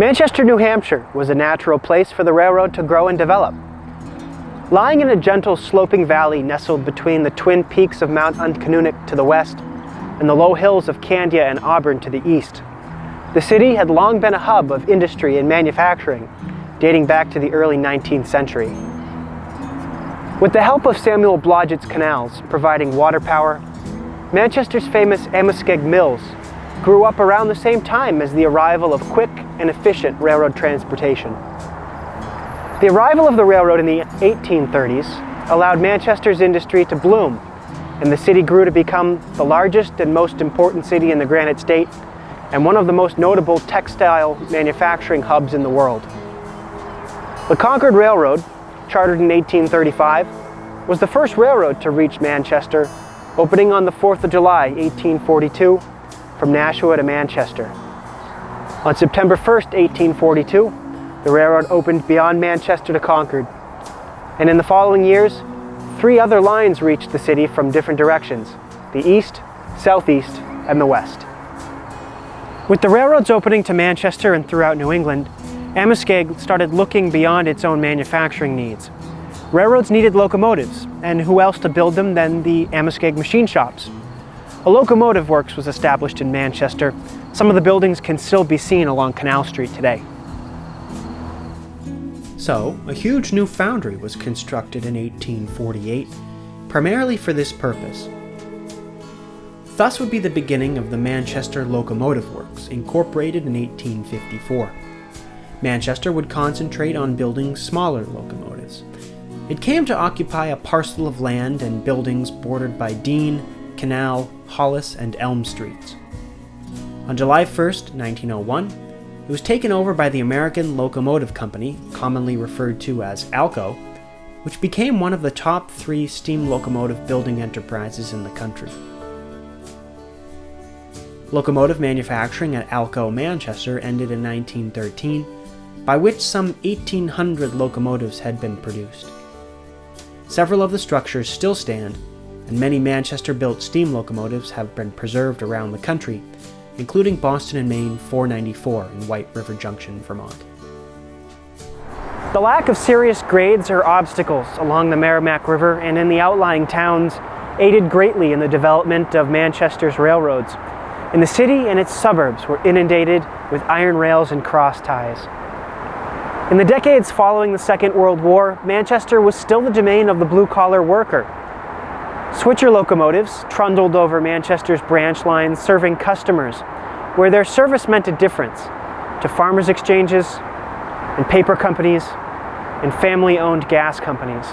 Manchester, New Hampshire was a natural place for the railroad to grow and develop. Lying in a gentle sloping valley nestled between the twin peaks of Mount Uncanunic to the west and the low hills of Candia and Auburn to the east, the city had long been a hub of industry and manufacturing, dating back to the early 19th century. With the help of Samuel Blodgett's canals providing water power, Manchester's famous Amoskeag Mills grew up around the same time as the arrival of quick and efficient railroad transportation. The arrival of the railroad in the 1830s allowed Manchester's industry to bloom, and the city grew to become the largest and most important city in the Granite State and one of the most notable textile manufacturing hubs in the world. The Concord Railroad, chartered in 1835, was the first railroad to reach Manchester, opening on the 4th of July, 1842, from Nashua to Manchester. On September 1st, 1842, the railroad opened beyond Manchester to Concord, and in the following years, 3 other lines reached the city from different directions: the east, southeast, and the west. With the railroads opening to Manchester and throughout New England, Amoskeag started looking beyond its own manufacturing needs. Railroads needed locomotives, and who else to build them than the Amoskeag machine shops? A locomotive works was established in Manchester. Some of the buildings can still be seen along Canal Street today. So, a huge new foundry was constructed in 1848, primarily for this purpose. Thus would be the beginning of the Manchester Locomotive Works, incorporated in 1854. Manchester would concentrate on building smaller locomotives. It came to occupy a parcel of land and buildings bordered by Dean, Canal, Hollis, and Elm Streets. On July 1st, 1901, it was taken over by the American Locomotive Company, commonly referred to as ALCO, which became one of the top 3 steam locomotive building enterprises in the country. Locomotive manufacturing at ALCO Manchester ended in 1913, by which some 1,800 locomotives had been produced. Several of the structures still stand, and many Manchester-built steam locomotives have been preserved around the country, including Boston and Maine 494 in White River Junction, Vermont. The lack of serious grades or obstacles along the Merrimack River and in the outlying towns aided greatly in the development of Manchester's railroads, and the city and its suburbs were inundated with iron rails and cross ties. In the decades following the Second World War, Manchester was still the domain of the blue-collar worker. Switcher locomotives trundled over Manchester's branch lines serving customers, where their service meant a difference to farmers' exchanges and paper companies and family-owned gas companies.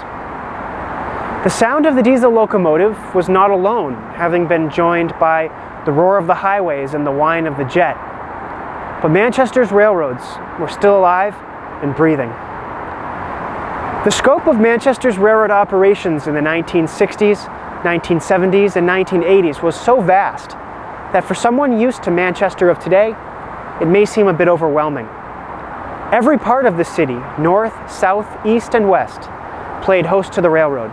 The sound of the diesel locomotive was not alone, having been joined by the roar of the highways and the whine of the jet. But Manchester's railroads were still alive and breathing. The scope of Manchester's railroad operations in the 1960s, 1970s, and 1980s was so vast that for someone used to Manchester of today, it may seem a bit overwhelming. Every part of the city, north, south, east, and west, played host to the railroad.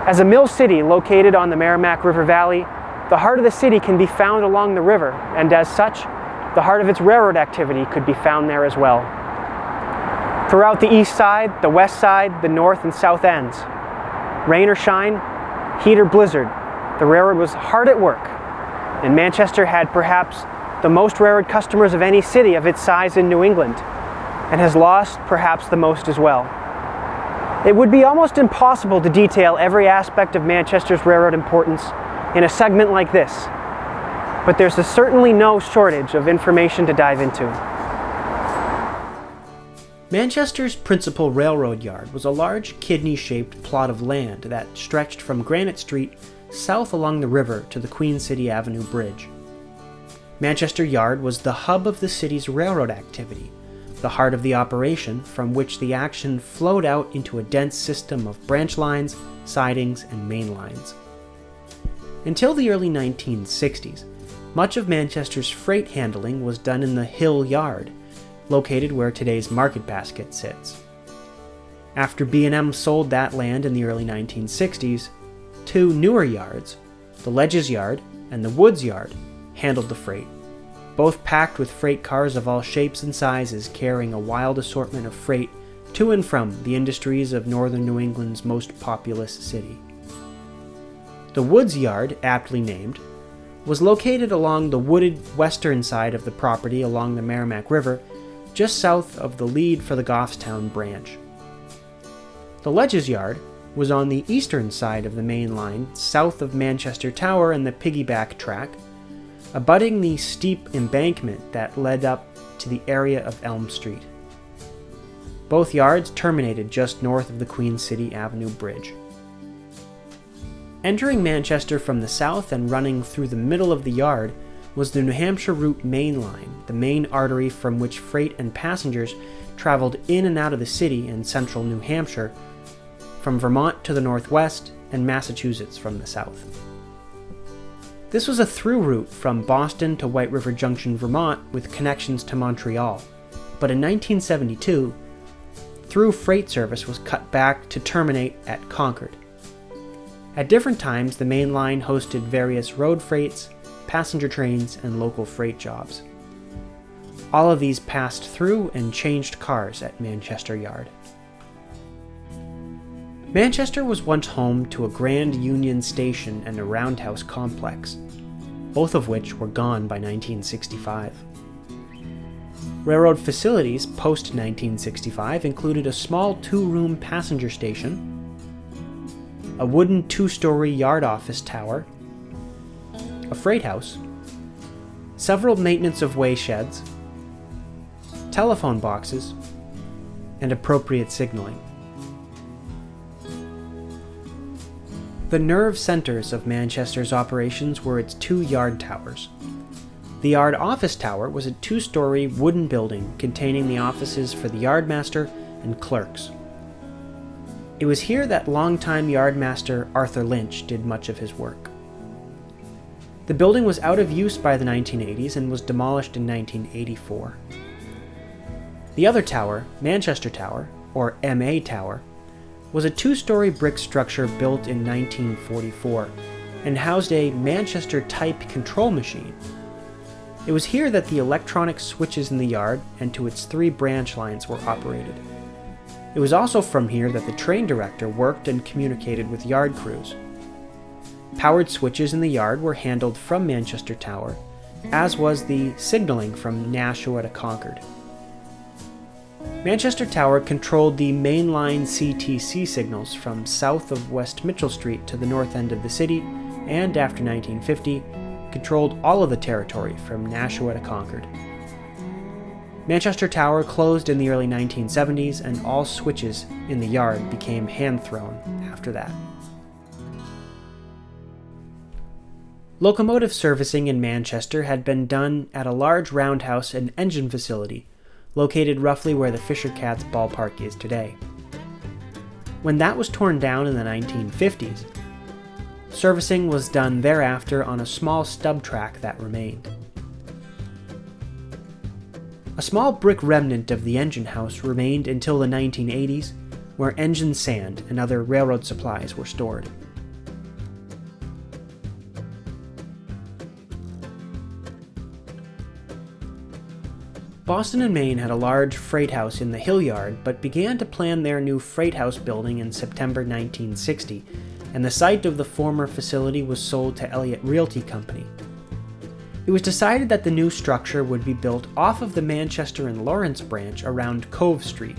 As a mill city located on the Merrimack River Valley, the heart of the city can be found along the river, and as such, the heart of its railroad activity could be found there as well. Throughout the east side, the west side, the north and south ends, rain or shine, heat or blizzard, the railroad was hard at work, and Manchester had perhaps the most railroad customers of any city of its size in New England, and has lost perhaps the most as well. It would be almost impossible to detail every aspect of Manchester's railroad importance in a segment like this, but there's certainly no shortage of information to dive into. Manchester's principal railroad yard was a large kidney-shaped plot of land that stretched from Granite Street south along the river to the Queen City Avenue Bridge. Manchester Yard was the hub of the city's railroad activity, the heart of the operation from which the action flowed out into a dense system of branch lines, sidings, and main lines. Until the early 1960s, much of Manchester's freight handling was done in the Hill Yard, located where today's Market Basket sits. After B&M sold that land in the early 1960s, 2 newer yards, the Ledges Yard and the Woods Yard, handled the freight. both packed with freight cars of all shapes and sizes carrying a wild assortment of freight to and from the industries of northern New England's most populous city. The Woods Yard, aptly named, was located along the wooded western side of the property along the Merrimack River, just south of the lead for the Goffstown branch. The Ledges Yard was on the eastern side of the main line, south of Manchester Tower and the Piggyback track, abutting the steep embankment that led up to the area of Elm Street. Both yards terminated just north of the Queen City Avenue Bridge. Entering Manchester from the south and running through the middle of the yard was the New Hampshire Route main line, the main artery from which freight and passengers traveled in and out of the city in central New Hampshire, from Vermont to the northwest and Massachusetts from the south. This was a through route from Boston to White River Junction, Vermont, with connections to Montreal, but in 1972, through freight service was cut back to terminate at Concord. At different times, the main line hosted various road freights, passenger trains, and local freight jobs. All of these passed through and changed cars at Manchester Yard. Manchester was once home to a Grand Union Station and a roundhouse complex, both of which were gone by 1965. Railroad facilities post-1965 included a small two-room passenger station, a wooden two-story yard office tower, a freight house, several maintenance of way sheds, telephone boxes, and appropriate signaling. The nerve centers of Manchester's operations were its two yard towers. The yard office tower was a two-story wooden building containing the offices for the yardmaster and clerks. It was here that longtime yardmaster Arthur Lynch did much of his work. The building was out of use by the 1980s and was demolished in 1984. The other tower, Manchester Tower, or MA Tower, was a two-story brick structure built in 1944 and housed a Manchester-type control machine. It was here that the electronic switches in the yard and to its three branch lines were operated. It was also from here that the train director worked and communicated with yard crews. Powered switches in the yard were handled from Manchester Tower, as was the signaling from Nashua to Concord. Manchester Tower controlled the mainline CTC signals from south of West Mitchell Street to the north end of the city, and after 1950, controlled all of the territory from Nashua to Concord. Manchester Tower closed in the early 1970s, and all switches in the yard became hand-thrown after that. Locomotive servicing in Manchester had been done at a large roundhouse and engine facility located roughly where the Fisher Cats ballpark is today. When that was torn down in the 1950s, servicing was done thereafter on a small stub track that remained. A small brick remnant of the engine house remained until the 1980s, where engine sand and other railroad supplies were stored. Boston and Maine had a large freight house in the Hill Yard, but began to plan their new freight house building in September 1960, and the site of the former facility was sold to Elliott Realty Company. It was decided that the new structure would be built off of the Manchester and Lawrence branch around Cove Street,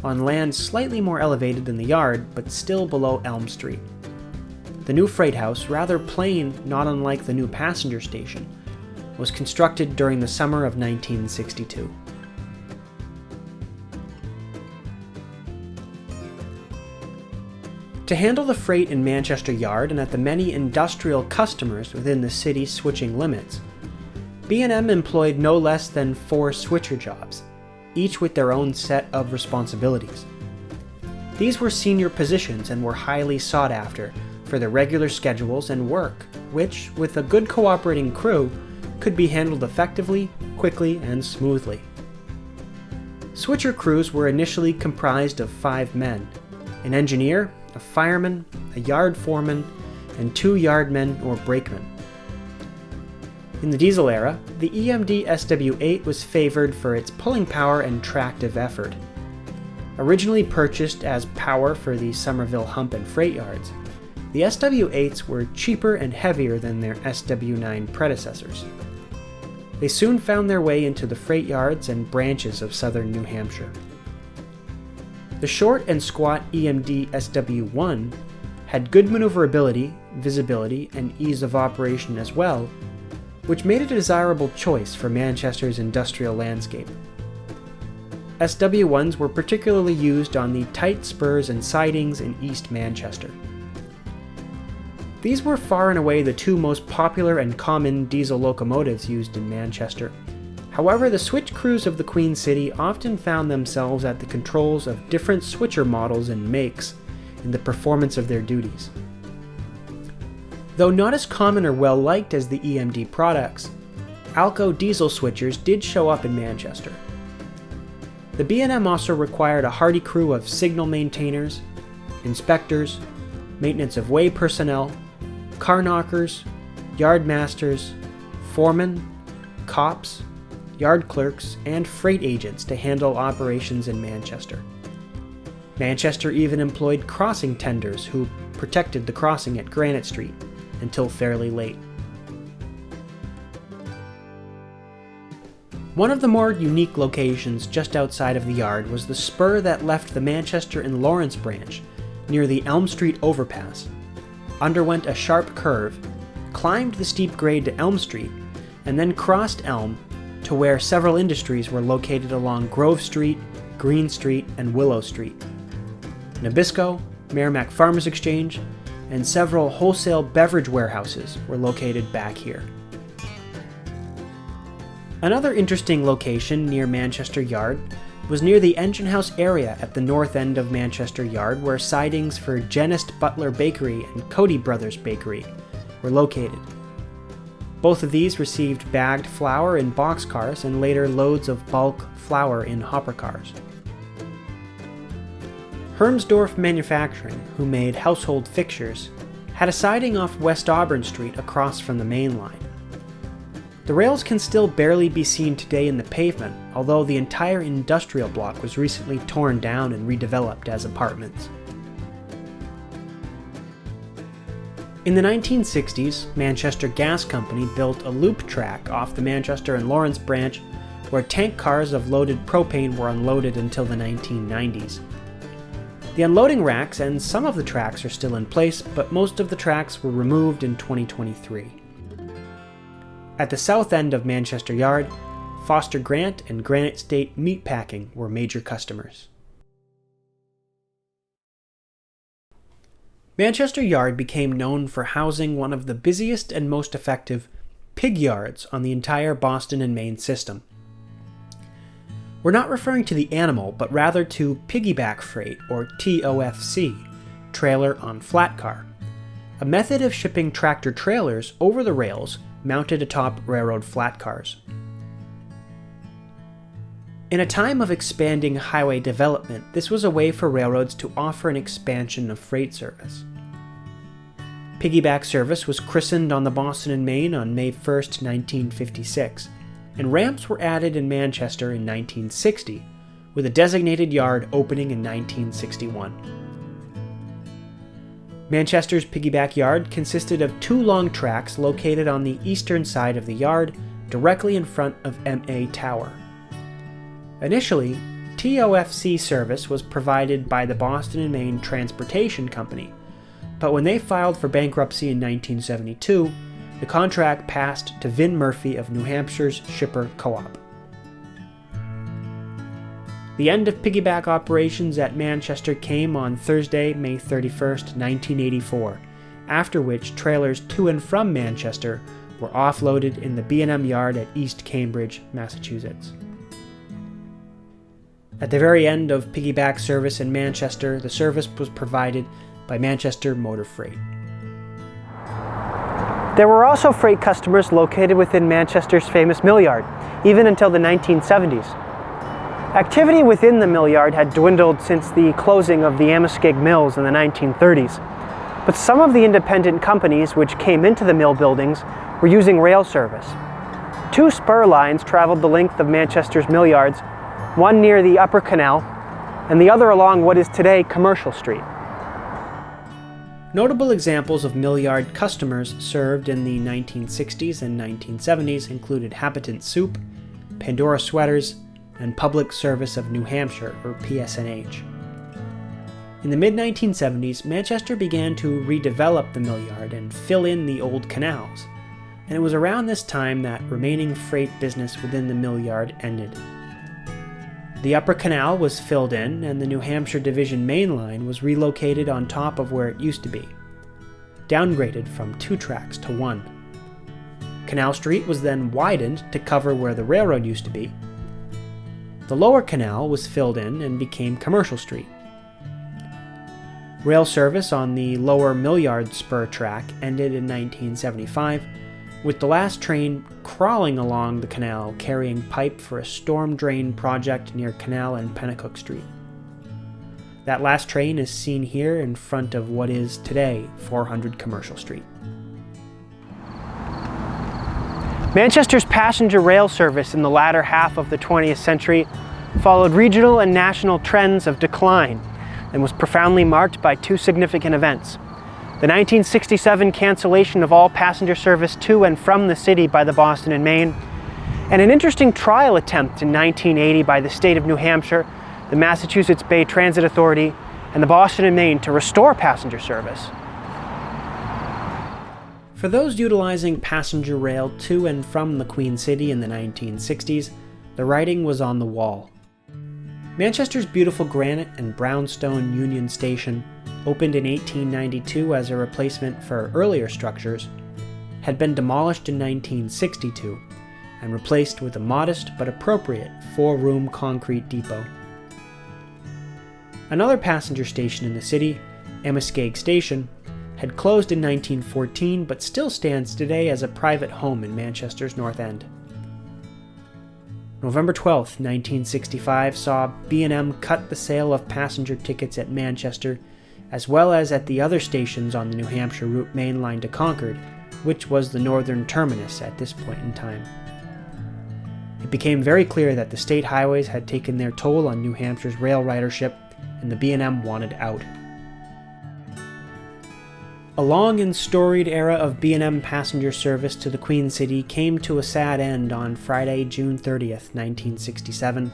on land slightly more elevated than the yard, but still below Elm Street. The new freight house, rather plain, not unlike the new passenger station, was constructed during the summer of 1962. To handle the freight in Manchester Yard and at the many industrial customers within the city's switching limits, B&M employed no less than 4 switcher jobs, each with their own set of responsibilities. These were senior positions and were highly sought after for their regular schedules and work, which, with a good cooperating crew, could be handled effectively, quickly, and smoothly. Switcher crews were initially comprised of 5 men: an engineer, a fireman, a yard foreman, and 2 yardmen or brakemen. In the diesel era, the EMD SW8 was favored for its pulling power and tractive effort. Originally purchased as power for the Somerville hump and freight yards, the SW8s were cheaper and heavier than their SW9 predecessors. They soon found their way into the freight yards and branches of southern New Hampshire. The short and squat EMD SW1 had good maneuverability, visibility, and ease of operation as well, which made it a desirable choice for Manchester's industrial landscape. SW1s were particularly used on the tight spurs and sidings in East Manchester. These were far and away the two most popular and common diesel locomotives used in Manchester. However, the switch crews of the Queen City often found themselves at the controls of different switcher models and makes in the performance of their duties. Though not as common or well liked as the EMD products, Alco diesel switchers did show up in Manchester. The B&M also required a hardy crew of signal maintainers, inspectors, maintenance of way personnel, car knockers, yard masters, foremen, cops, yard clerks, and freight agents to handle operations in Manchester. Manchester even employed crossing tenders who protected the crossing at Granite Street until fairly late. One of the more unique locations just outside of the yard was the spur that left the Manchester and Lawrence branch near the Elm Street overpass, underwent a sharp curve, climbed the steep grade to Elm Street, and then crossed Elm to where several industries were located along Grove Street, Green Street, and Willow Street. Nabisco, Merrimack Farmers Exchange, and several wholesale beverage warehouses were located back here. Another interesting location near Manchester Yard was near the engine house area at the north end of Manchester Yard, where sidings for Genist Butler Bakery and Cody Brothers Bakery were located. Both of these received bagged flour in boxcars and later loads of bulk flour in hopper cars. Hermsdorf Manufacturing, who made household fixtures, had a siding off West Auburn Street across from the main line. The rails can still barely be seen today in the pavement, although the entire industrial block was recently torn down and redeveloped as apartments. In the 1960s, Manchester Gas Company built a loop track off the Manchester and Lawrence branch where tank cars of loaded propane were unloaded until the 1990s. The unloading racks and some of the tracks are still in place, but most of the tracks were removed in 2023. At the south end of Manchester Yard, Foster Grant and Granite State Meatpacking were major customers. Manchester Yard became known for housing one of the busiest and most effective pig yards on the entire Boston and Maine system. We're not referring to the animal, but rather to Piggyback freight, or TOFC, trailer on flat car, a method of shipping tractor trailers over the rails mounted atop railroad flat cars. In a time of expanding highway development, this was a way for railroads to offer an expansion of freight service. Piggyback service was christened on the Boston and Maine on May 1, 1956, and ramps were added in Manchester in 1960, with a designated yard opening in 1961. Manchester's Piggyback Yard consisted of two long tracks located on the eastern side of the yard, directly in front of MA Tower. Initially, TOFC service was provided by the Boston and Maine Transportation Company, but when they filed for bankruptcy in 1972, the contract passed to Vin Murphy of New Hampshire's Shipper Co-op. The end of Piggyback operations at Manchester came on Thursday, May 31, 1984, after which trailers to and from Manchester were offloaded in the B&M yard at East Cambridge, Massachusetts. At the very end of Piggyback service in Manchester, the service was provided by Manchester Motor Freight. There were also freight customers located within Manchester's famous mill yard, even until the 1970s. Activity within the mill yard had dwindled since the closing of the Amoskeag mills in the 1930s, but some of the independent companies which came into the mill buildings were using rail service, Two spur lines traveled the length of Manchester's mill yards, one near the Upper Canal and the other along what is today Commercial Street. Notable examples of mill yard customers served in the 1960s and 1970s included Habitant Soup, Pandora Sweaters, and Public Service of New Hampshire, or PSNH. In the mid-1970s, Manchester began to redevelop the mill yard and fill in the old canals, and it was around this time that remaining freight business within the mill yard ended. The Upper Canal was filled in, and the New Hampshire Division main line was relocated on top of where it used to be, downgraded from 2 tracks to 1. Canal Street was then widened to cover where the railroad used to be. The Lower Canal was filled in and became Commercial Street. Rail service on the Lower Mill Yard spur track ended in 1975, with the last train crawling along the canal carrying pipe for a storm drain project near Canal and Pennacook Street. That last train is seen here in front of what is today 400 Commercial Street. Manchester's passenger rail service in the latter half of the 20th century followed regional and national trends of decline and was profoundly marked by 2 significant events. The 1967 cancellation of all passenger service to and from the city by the Boston and Maine, and an interesting trial attempt in 1980 by the state of New Hampshire, the Massachusetts Bay Transit Authority, and the Boston and Maine to restore passenger service. For those utilizing passenger rail to and from the Queen City in the 1960s, the writing was on the wall. Manchester's beautiful granite and brownstone Union Station, opened in 1892 as a replacement for earlier structures, had been demolished in 1962 and replaced with a modest but appropriate 4-room concrete depot. Another passenger station in the city, Amoskeag Station, had closed in 1914 but still stands today as a private home in Manchester's North End. November 12, 1965 saw B&M cut the sale of passenger tickets at Manchester, as well as at the other stations on the New Hampshire route main line to Concord, which was the northern terminus at this point in time. It became very clear that the state highways had taken their toll on New Hampshire's rail ridership, and the B&M wanted out. A long and storied era of B&M passenger service to the Queen City came to a sad end on Friday, June 30th, 1967,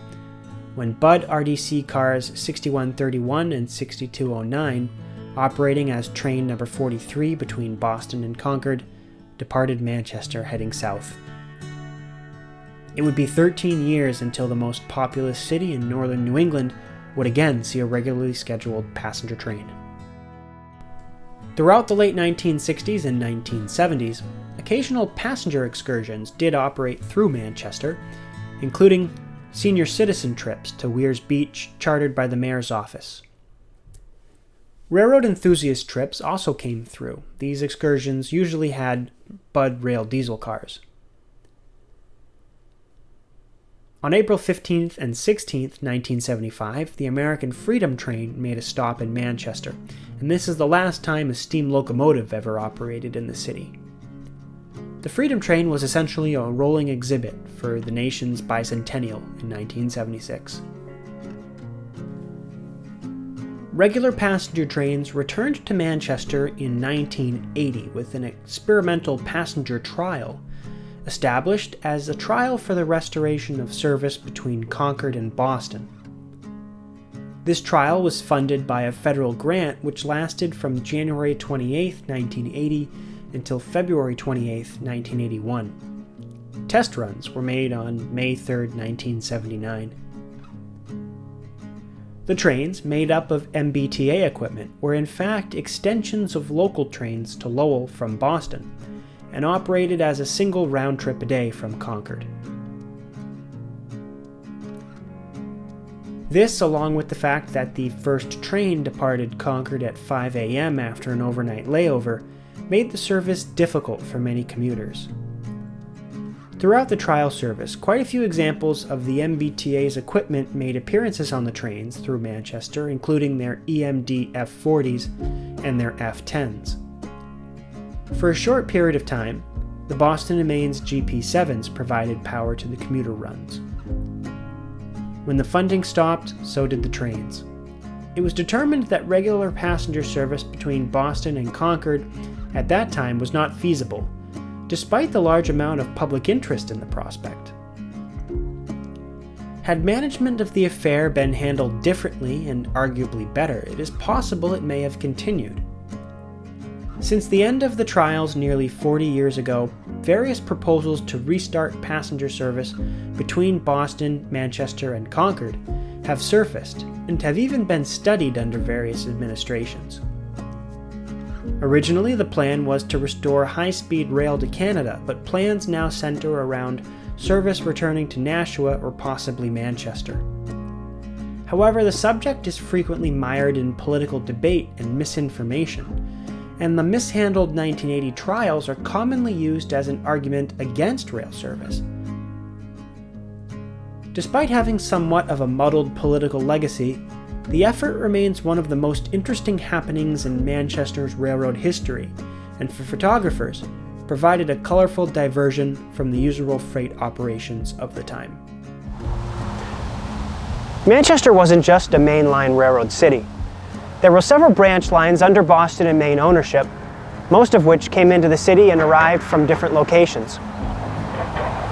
when Budd RDC cars 6131 and 6209, operating as train number 43 between Boston and Concord, departed Manchester heading south. It would be 13 years until the most populous city in northern New England would again see a regularly scheduled passenger train. Throughout the late 1960s and 1970s, occasional passenger excursions did operate through Manchester, including senior citizen trips to Weirs Beach chartered by the mayor's office. Railroad enthusiast trips also came through. These excursions usually had Budd Rail diesel cars. On April 15th and 16th, 1975, the American Freedom Train made a stop in Manchester, and this is the last time a steam locomotive ever operated in the city. The Freedom Train was essentially a rolling exhibit for the nation's bicentennial in 1976. Regular passenger trains returned to Manchester in 1980 with an experimental passenger trial, established as a trial for the restoration of service between Concord and Boston. This trial was funded by a federal grant which lasted from January 28, 1980 until February 28, 1981. Test runs were made on May 3, 1979. The trains, made up of MBTA equipment, were in fact extensions of local trains to Lowell from Boston, and operated as a single round trip a day from Concord. This, along with the fact that the first train departed Concord at 5 a.m. after an overnight layover, made the service difficult for many commuters. Throughout the trial service, quite a few examples of the MBTA's equipment made appearances on the trains through Manchester, including their EMD F40s and their F10s. For a short period of time, the Boston and Maine's GP7s provided power to the commuter runs. When the funding stopped, so did the trains. It was determined that regular passenger service between Boston and Concord at that time was not feasible, despite the large amount of public interest in the prospect. Had management of the affair been handled differently and arguably better, it is possible it may have continued. Since the end of the trials nearly 40 years ago, various proposals to restart passenger service between Boston, Manchester, and Concord have surfaced and have even been studied under various administrations. Originally, the plan was to restore high-speed rail to Canada, but plans now center around service returning to Nashua or possibly Manchester. However, the subject is frequently mired in political debate and misinformation, and the mishandled 1980 trials are commonly used as an argument against rail service. Despite having somewhat of a muddled political legacy, the effort remains one of the most interesting happenings in Manchester's railroad history, and for photographers, provided a colorful diversion from the usual freight operations of the time. Manchester wasn't just a mainline railroad city. There were several branch lines under Boston and Maine ownership, most of which came into the city and arrived from different locations.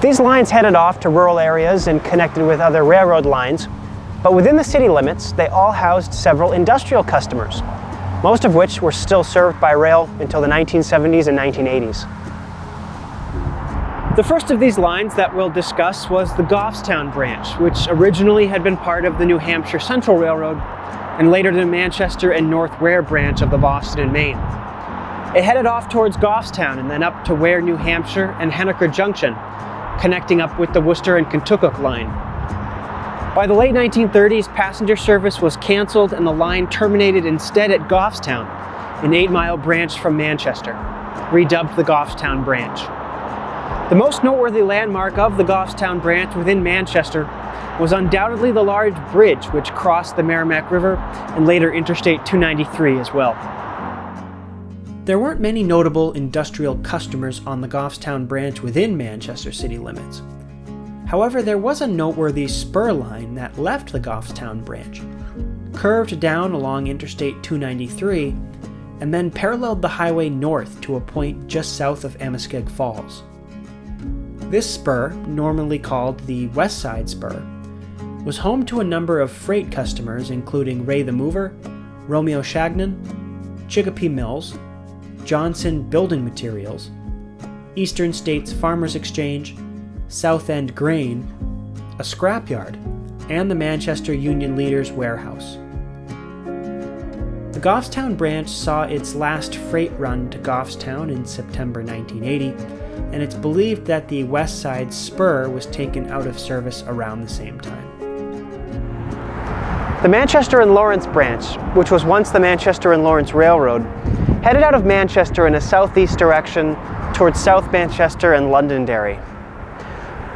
These lines headed off to rural areas and connected with other railroad lines, but within the city limits, they all housed several industrial customers, most of which were still served by rail until the 1970s and 1980s. The first of these lines that we'll discuss was the Goffstown branch, which originally had been part of the New Hampshire Central Railroad and later the Manchester and North Ware branch of the Boston and Maine. It headed off towards Goffstown and then up to Ware, New Hampshire and Henniker Junction, connecting up with the Worcester and Kentucky line. By the late 1930s, passenger service was canceled and the line terminated instead at Goffstown, an 8-mile branch from Manchester, redubbed the Goffstown branch. The most noteworthy landmark of the Goffstown branch within Manchester was undoubtedly the large bridge which crossed the Merrimack River and later Interstate 293 as well. There weren't many notable industrial customers on the Goffstown branch within Manchester city limits. However, there was a noteworthy spur line that left the Goffstown branch, curved down along Interstate 293, and then paralleled the highway north to a point just south of Amoskeag Falls. This spur, normally called the West Side Spur, was home to a number of freight customers including Ray the Mover, Romeo Shagnon, Chicopee Mills, Johnson Building Materials, Eastern States Farmers Exchange, South End Grain, a scrapyard, and the Manchester Union Leaders Warehouse. The Goffstown branch saw its last freight run to Goffstown in September 1980, and it's believed that the West Side Spur was taken out of service around the same time. The Manchester and Lawrence branch, which was once the Manchester and Lawrence Railroad, headed out of Manchester in a southeast direction towards South Manchester and Londonderry.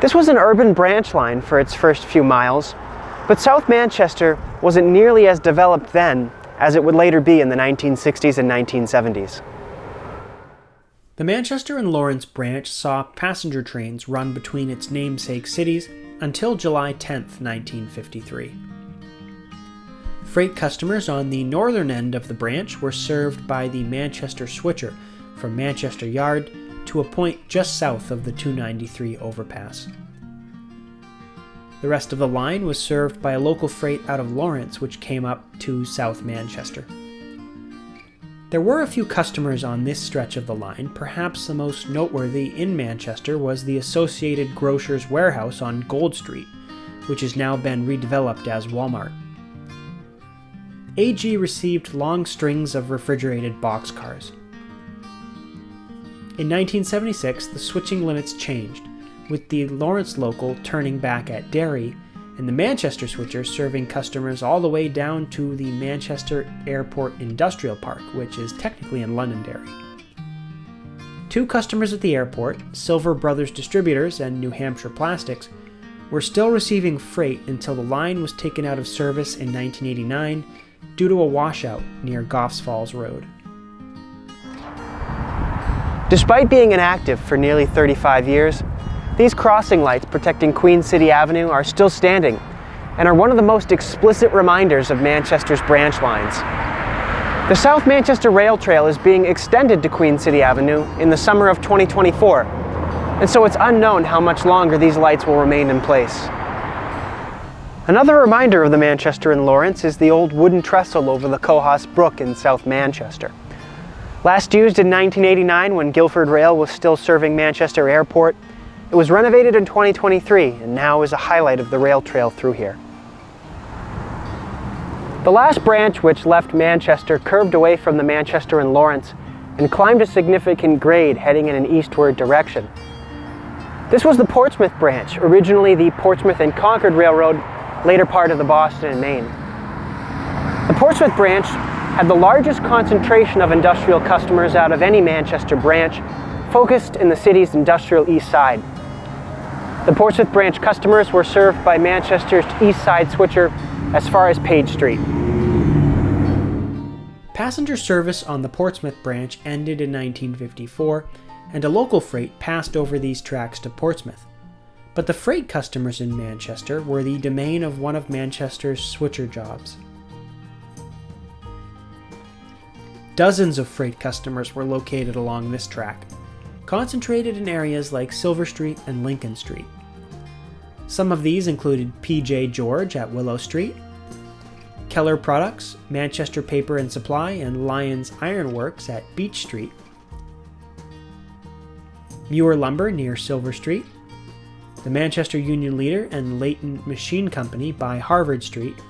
This was an urban branch line for its first few miles, but South Manchester wasn't nearly as developed then as it would later be in the 1960s and 1970s. The Manchester and Lawrence branch saw passenger trains run between its namesake cities until July 10, 1953. Freight customers on the northern end of the branch were served by the Manchester Switcher from Manchester Yard to a point just south of the 293 overpass. The rest of the line was served by a local freight out of Lawrence, which came up to South Manchester. There were a few customers on this stretch of the line. Perhaps the most noteworthy in Manchester was the Associated Grocers Warehouse on Gold Street, which has now been redeveloped as Walmart. AG received long strings of refrigerated boxcars. In 1976, the switching limits changed, with the Lawrence local turning back at Derry and the Manchester switcher serving customers all the way down to the Manchester Airport Industrial Park, which is technically in Londonderry. Two customers at the airport, Silver Brothers Distributors and New Hampshire Plastics, were still receiving freight until the line was taken out of service in 1989 due to a washout near Goffs Falls Road. Despite being inactive for nearly 35 years, these crossing lights protecting Queen City Avenue are still standing and are one of the most explicit reminders of Manchester's branch lines. The South Manchester Rail Trail is being extended to Queen City Avenue in the summer of 2024, and so it's unknown how much longer these lights will remain in place. Another reminder of the Manchester and Lawrence is the old wooden trestle over the Cohos Brook in South Manchester. Last used in 1989 when Guildford Rail was still serving Manchester Airport, it was renovated in 2023 and now is a highlight of the rail trail through here. The last branch which left Manchester curved away from the Manchester and Lawrence and climbed a significant grade heading in an eastward direction. This was the Portsmouth branch, originally the Portsmouth and Concord Railroad, later part of the Boston and Maine. The Portsmouth branch had the largest concentration of industrial customers out of any Manchester branch, focused in the city's industrial east side. The Portsmouth branch customers were served by Manchester's east side switcher as far as Page Street. Passenger service on the Portsmouth branch ended in 1954, and a local freight passed over these tracks to Portsmouth. But the freight customers in Manchester were the domain of one of Manchester's switcher jobs. Dozens of freight customers were located along this track, concentrated in areas like Silver Street and Lincoln Street. Some of these included P.J. George at Willow Street, Keller Products, Manchester Paper and Supply, and Lyons Iron Works at Beach Street, Muir Lumber near Silver Street, the Manchester Union Leader and Leighton Machine Company by Harvard Street,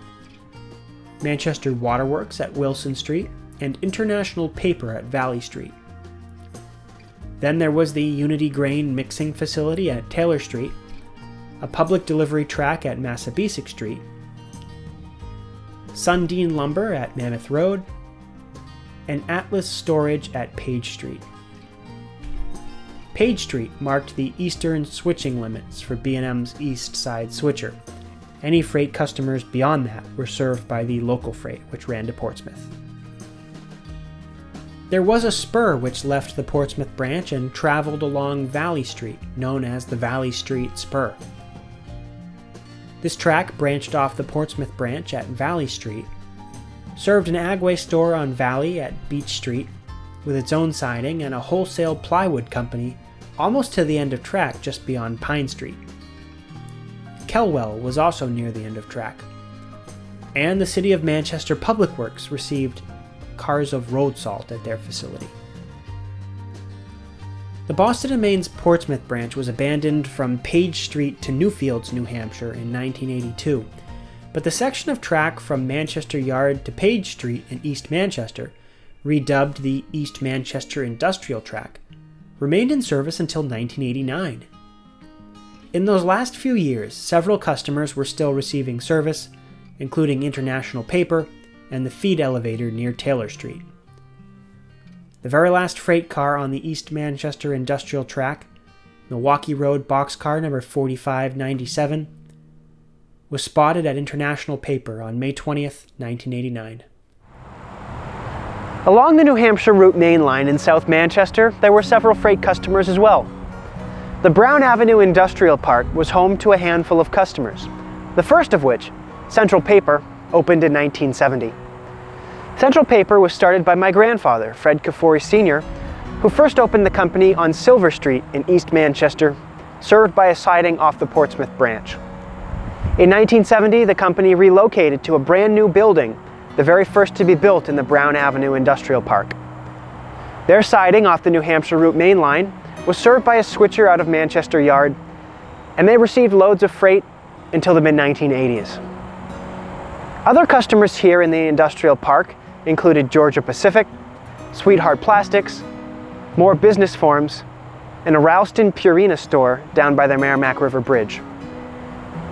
Manchester Waterworks at Wilson Street, and International Paper at Valley Street. Then there was the Unity Grain Mixing Facility at Taylor Street, a public delivery track at Massabesic Street, Sundine Lumber at Mammoth Road, and Atlas Storage at Page Street. Page Street marked the eastern switching limits for B&M's East Side Switcher. Any freight customers beyond that were served by the local freight, which ran to Portsmouth. There was a spur which left the Portsmouth branch and traveled along Valley Street, known as the Valley Street Spur. This track branched off the Portsmouth branch at Valley Street, served an Agway store on Valley at Beach Street with its own siding and a wholesale plywood company almost to the end of track just beyond Pine Street. Kelwell was also near the end of track. And the City of Manchester Public Works received cars of road salt at their facility. The Boston and Maine's Portsmouth branch was abandoned from Page Street to Newfields, New Hampshire in 1982, but the section of track from Manchester Yard to Page Street in East Manchester, redubbed the East Manchester Industrial Track, remained in service until 1989. In those last few years, several customers were still receiving service, including International Paper and the feed elevator near Taylor Street. The very last freight car on the East Manchester Industrial Track, Milwaukee Road boxcar number 4597, was spotted at International Paper on May 20th, 1989. Along the New Hampshire Route main line in South Manchester, there were several freight customers as well. The Brown Avenue Industrial Park was home to a handful of customers, the first of which, Central Paper, opened in 1970. Central Paper was started by my grandfather, Fred Kafori Sr., who first opened the company on Silver Street in East Manchester, served by a siding off the Portsmouth branch. In 1970, the company relocated to a brand new building, the very first to be built in the Brown Avenue Industrial Park. Their siding off the New Hampshire Route main line was served by a switcher out of Manchester Yard, and they received loads of freight until the mid-1980s. Other customers here in the industrial park included Georgia Pacific, Sweetheart Plastics, More Business Forms, and a Ralston Purina store down by the Merrimack River Bridge.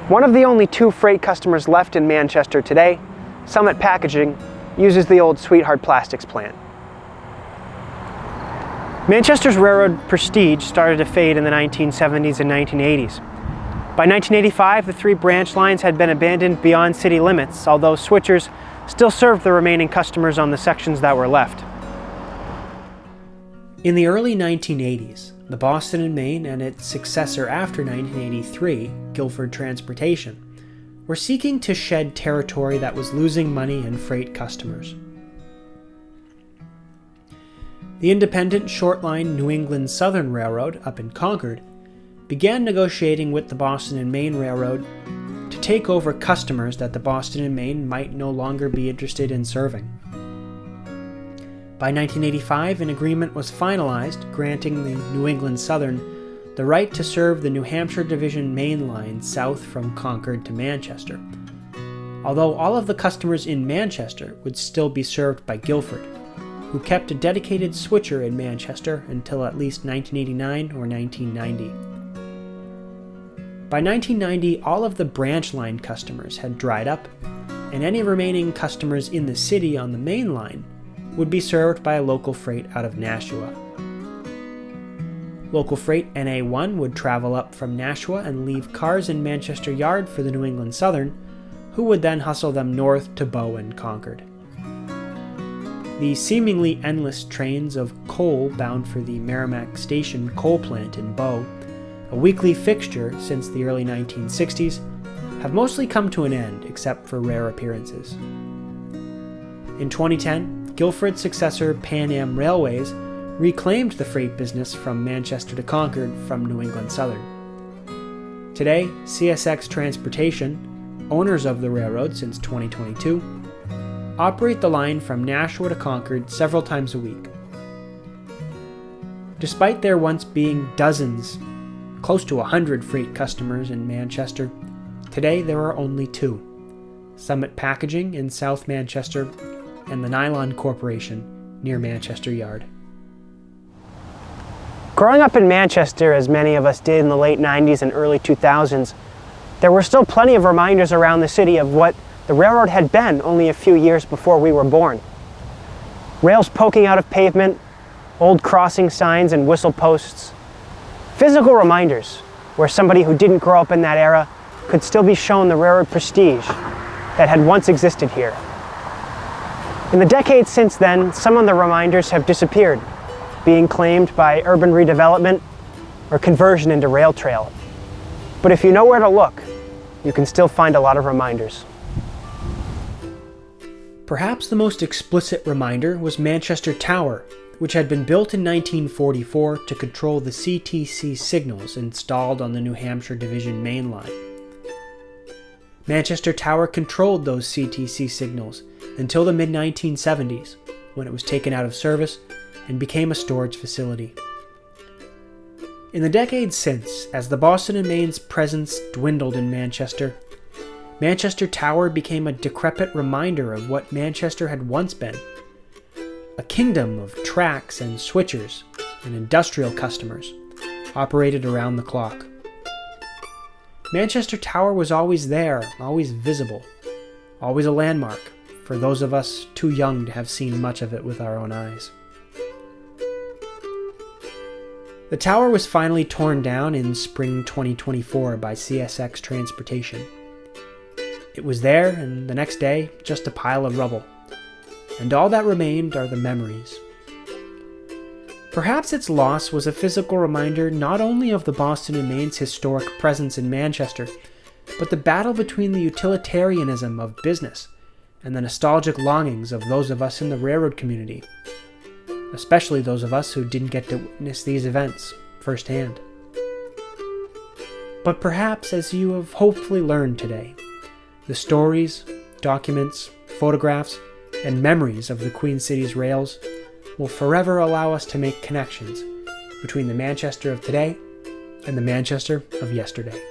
One of the only two freight customers left in Manchester today, Summit Packaging, uses the old Sweetheart Plastics plant. Manchester's railroad prestige started to fade in the 1970s and 1980s. By 1985, the three branch lines had been abandoned beyond city limits, although switchers still served the remaining customers on the sections that were left. In the early 1980s, the Boston and Main and its successor after 1983, Guilford Transportation, were seeking to shed territory that was losing money and freight customers. The independent short-line New England Southern Railroad up in Concord began negotiating with the Boston and Main Railroad to take over customers that the Boston and Main might no longer be interested in serving. By 1985, an agreement was finalized granting the New England Southern the right to serve the New Hampshire Division main line south from Concord to Manchester, although all of the customers in Manchester would still be served by Guilford, who kept a dedicated switcher in Manchester until at least 1989 or 1990. By 1990, all of the branch line customers had dried up, and any remaining customers in the city on the main line would be served by a local freight out of Nashua. Local freight NA1 would travel up from Nashua and leave cars in Manchester Yard for the New England Southern, who would then hustle them north to Bow and Concord. The seemingly endless trains of coal bound for the Merrimack Station coal plant in Bow, a weekly fixture since the early 1960s, have mostly come to an end except for rare appearances. In 2010, Guilford's successor Pan Am Railways reclaimed the freight business from Manchester to Concord from New England Southern. Today, CSX Transportation, owners of the railroad since 2022, operate the line from Nashua to Concord several times a week. Despite there once being dozens, close to 100 freight customers in Manchester, today there are only 2, Summit Packaging in South Manchester and the Nylon Corporation near Manchester Yard. Growing up in Manchester, as many of us did in the late 90s and early 2000s, there were still plenty of reminders around the city of what the railroad had been only a few years before we were born. Rails poking out of pavement, old crossing signs and whistle posts. Physical reminders where somebody who didn't grow up in that era could still be shown the railroad prestige that had once existed here. In the decades since then, some of the reminders have disappeared, being claimed by urban redevelopment or conversion into rail trail. But if you know where to look, you can still find a lot of reminders. Perhaps the most explicit reminder was Manchester Tower, which had been built in 1944 to control the CTC signals installed on the New Hampshire Division main line. Manchester Tower controlled those CTC signals until the mid-1970s, when it was taken out of service and became a storage facility. In the decades since, as the Boston and Main's presence dwindled in Manchester, Manchester Tower became a decrepit reminder of what Manchester had once been, a kingdom of tracks and switchers and industrial customers, operated around the clock. Manchester Tower was always there, always visible, always a landmark for those of us too young to have seen much of it with our own eyes. The tower was finally torn down in spring 2024 by CSX Transportation. It was there, and the next day, just a pile of rubble. And all that remained are the memories. Perhaps its loss was a physical reminder not only of the Boston and Main's historic presence in Manchester, but the battle between the utilitarianism of business and the nostalgic longings of those of us in the railroad community, especially those of us who didn't get to witness these events firsthand. But perhaps, as you have hopefully learned today, the stories, documents, photographs, and memories of the Queen City's rails will forever allow us to make connections between the Manchester of today and the Manchester of yesterday.